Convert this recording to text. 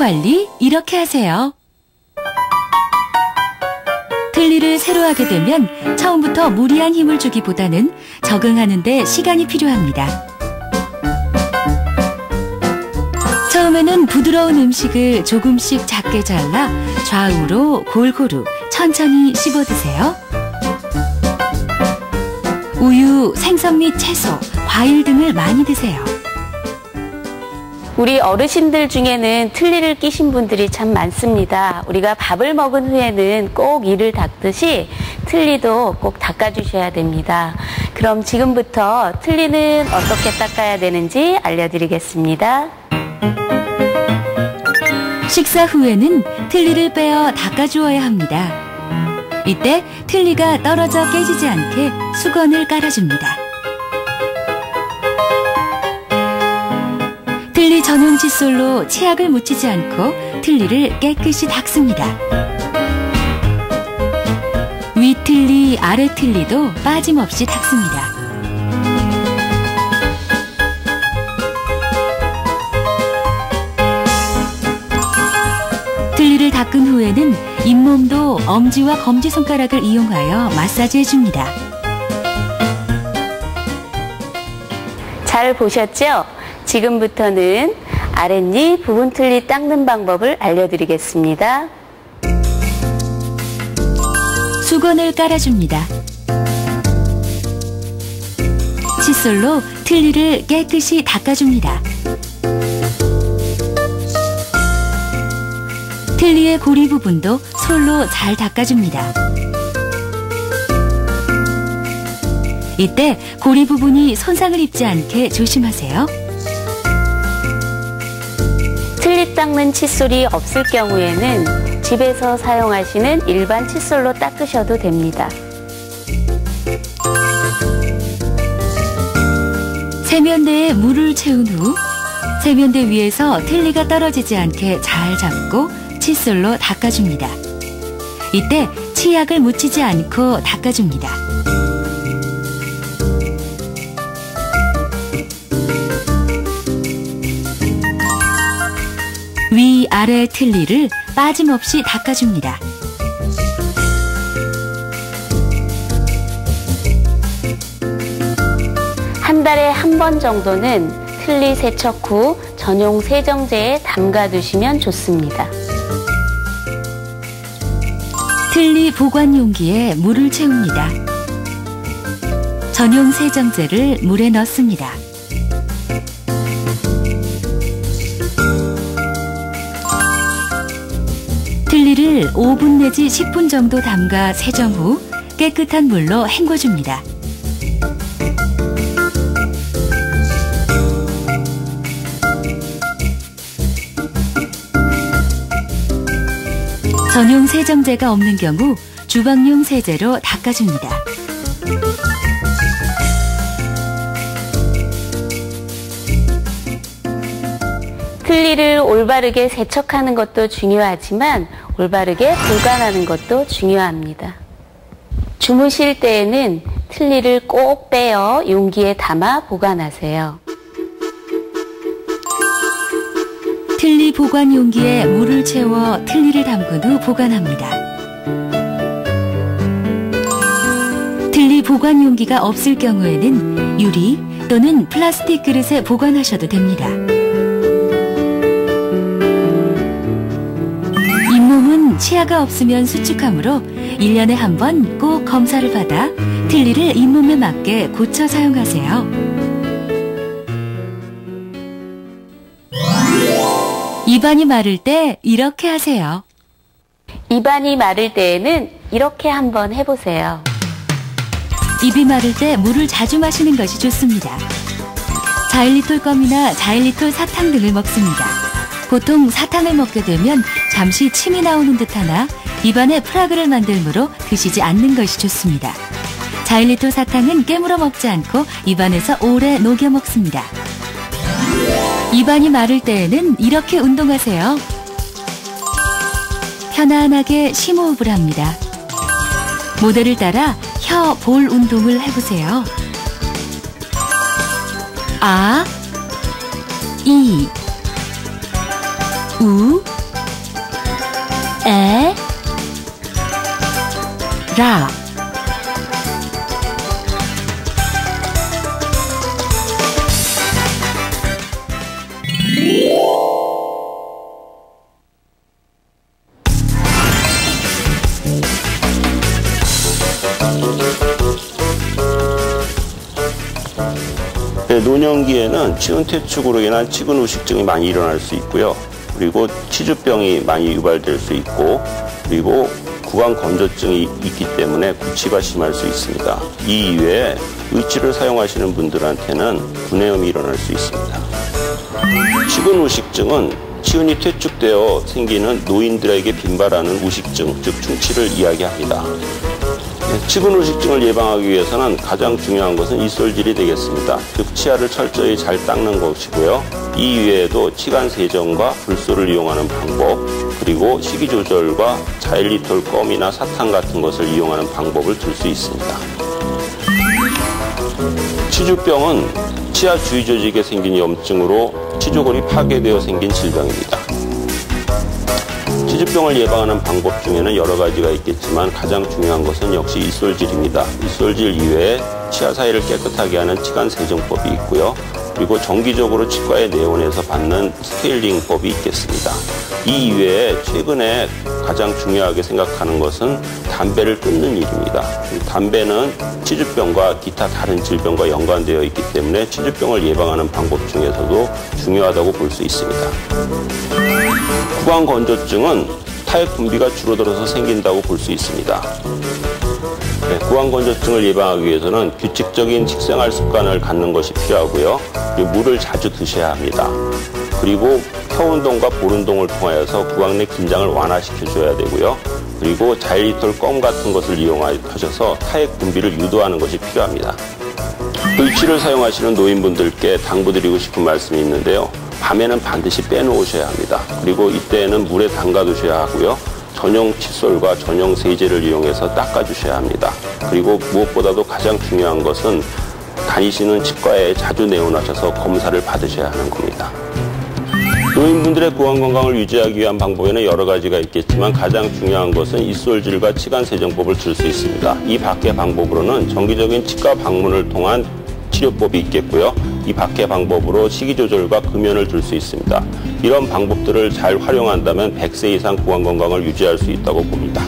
관리 이렇게 하세요. 틀니를 새로 하게 되면 처음부터 무리한 힘을 주기보다는 적응하는 데 시간이 필요합니다. 처음에는 부드러운 음식을 조금씩 작게 잘라 좌우로 골고루 천천히 씹어 드세요. 우유, 생선 및 채소, 과일 등을 많이 드세요. 우리 어르신들 중에는 틀니를 끼신 분들이 참 많습니다. 우리가 밥을 먹은 후에는 꼭 이를 닦듯이 틀니도 꼭 닦아주셔야 됩니다. 그럼 지금부터 틀니는 어떻게 닦아야 되는지 알려드리겠습니다. 식사 후에는 틀니를 빼어 닦아주어야 합니다. 이때 틀니가 떨어져 깨지지 않게 수건을 깔아줍니다. 틀니 전용 칫솔로 치약을 묻히지 않고 틀니를 깨끗이 닦습니다. 위 틀니, 아래 틀니도 빠짐없이 닦습니다. 틀니를 닦은 후에는 잇몸도 엄지와 검지손가락을 이용하여 마사지 해줍니다. 잘 보셨죠? 지금부터는 아랫니 부분 틀니 닦는 방법을 알려드리겠습니다. 수건을 깔아줍니다. 칫솔로 틀니를 깨끗이 닦아줍니다. 틀니의 고리 부분도 솔로 잘 닦아줍니다. 이때 고리 부분이 손상을 입지 않게 조심하세요. 틀니 닦는 칫솔이 없을 경우에는 집에서 사용하시는 일반 칫솔로 닦으셔도 됩니다. 세면대에 물을 채운 후 세면대 위에서 틀니가 떨어지지 않게 잘 잡고 칫솔로 닦아줍니다. 이때 치약을 묻히지 않고 닦아줍니다. 위, 아래 틀니를 빠짐없이 닦아줍니다. 한 달에 한 번 정도는 틀니 세척 후 전용 세정제에 담가 두시면 좋습니다. 틀니 보관 용기에 물을 채웁니다. 전용 세정제를 물에 넣습니다. 틀니를 5분 내지 10분 정도 담가 세정 후 깨끗한 물로 헹궈줍니다. 전용 세정제가 없는 경우 주방용 세제로 닦아줍니다. 틀니를 올바르게 세척하는 것도 중요하지만 올바르게 보관하는 것도 중요합니다. 주무실 때에는 틀니를 꼭 빼어 용기에 담아 보관하세요. 틀니 보관 용기에 물을 채워 틀니를 담근 후 보관합니다. 틀니 보관 용기가 없을 경우에는 유리 또는 플라스틱 그릇에 보관하셔도 됩니다. 잇몸은 치아가 없으면 수축하므로 1년에 한 번 꼭 검사를 받아 틀니를 잇몸에 맞게 고쳐 사용하세요. 입안이 마를 때 이렇게 하세요. 입안이 마를 때에는 이렇게 한번 해보세요. 입이 마를 때 물을 자주 마시는 것이 좋습니다. 자일리톨 껌이나 자일리톨 사탕 등을 먹습니다. 보통 사탕을 먹게 되면 잠시 침이 나오는 듯하나 입안에 프라그를 만들므로 드시지 않는 것이 좋습니다. 자일리톨 사탕은 깨물어 먹지 않고 입안에서 오래 녹여 먹습니다. 입안이 마를 때에는 이렇게 운동하세요. 편안하게 심호흡을 합니다. 모델을 따라 혀 볼 운동을 해보세요. 아, 이, 우, 에, 라. 네, 노년기에는 치은퇴축으로 인한 치근후식증이 많이 일어날 수 있고요. 그리고 치주병이 많이 유발될 수 있고, 그리고 구강건조증이 있기 때문에 구취가 심할 수 있습니다. 이 이외에 의치를 사용하시는 분들한테는 구내염이 일어날 수 있습니다. 치근후식증은 치은이 퇴축되어 생기는 노인들에게 빈발하는 우식증, 즉 충치를 이야기합니다. 치근후식증을 예방하기 위해서는 가장 중요한 것은 이솔질이 되겠습니다. 즉 치아를 철저히 잘 닦는 것이고요. 이 이외에도 치간 세정과 불소를 이용하는 방법, 그리고 식이 조절과 자일리톨 껌이나 사탕 같은 것을 이용하는 방법을 들 수 있습니다. 치주병은 치아 주위 조직에 생긴 염증으로 치주골이 파괴되어 생긴 질병입니다. 치주병을 예방하는 방법 중에는 여러 가지가 있겠지만 가장 중요한 것은 역시 이솔질입니다. 이솔질 이외에 치아 사이를 깨끗하게 하는 치간 세정법이 있고요. 그리고 정기적으로 치과에 내원해서 받는 스케일링법이 있겠습니다. 이 이외에 최근에 가장 중요하게 생각하는 것은 담배를 끊는 일입니다. 담배는 치주병과 기타 다른 질병과 연관되어 있기 때문에 치주병을 예방하는 방법 중에서도 중요하다고 볼 수 있습니다. 구강건조증은 타액 분비가 줄어들어서 생긴다고 볼 수 있습니다. 네, 구강건조증을 예방하기 위해서는 규칙적인 식생활 습관을 갖는 것이 필요하고요. 그리고 물을 자주 드셔야 합니다. 그리고 혀운동과 볼운동을 통하여서 구강 내 긴장을 완화시켜줘야 되고요. 그리고 자일리톨 껌 같은 것을 이용하셔서 타액 분비를 유도하는 것이 필요합니다. 의치를 사용하시는 노인분들께 당부드리고 싶은 말씀이 있는데요. 밤에는 반드시 빼놓으셔야 합니다. 그리고 이때에는 물에 담가두셔야 하고요. 전용 칫솔과 전용 세제를 이용해서 닦아주셔야 합니다. 그리고 무엇보다도 가장 중요한 것은 다니시는 치과에 자주 내원하셔서 검사를 받으셔야 하는 겁니다. 노인분들의 구강 건강을 유지하기 위한 방법에는 여러 가지가 있겠지만 가장 중요한 것은 이솔질과 치간 세정법을 들 수 있습니다. 이 밖의 방법으로는 정기적인 치과 방문을 통한 치료법이 있겠고요. 이 밖의 방법으로 식이 조절과 금연을 들 수 있습니다. 이런 방법들을 잘 활용한다면 100세 이상 구강 건강을 유지할 수 있다고 봅니다.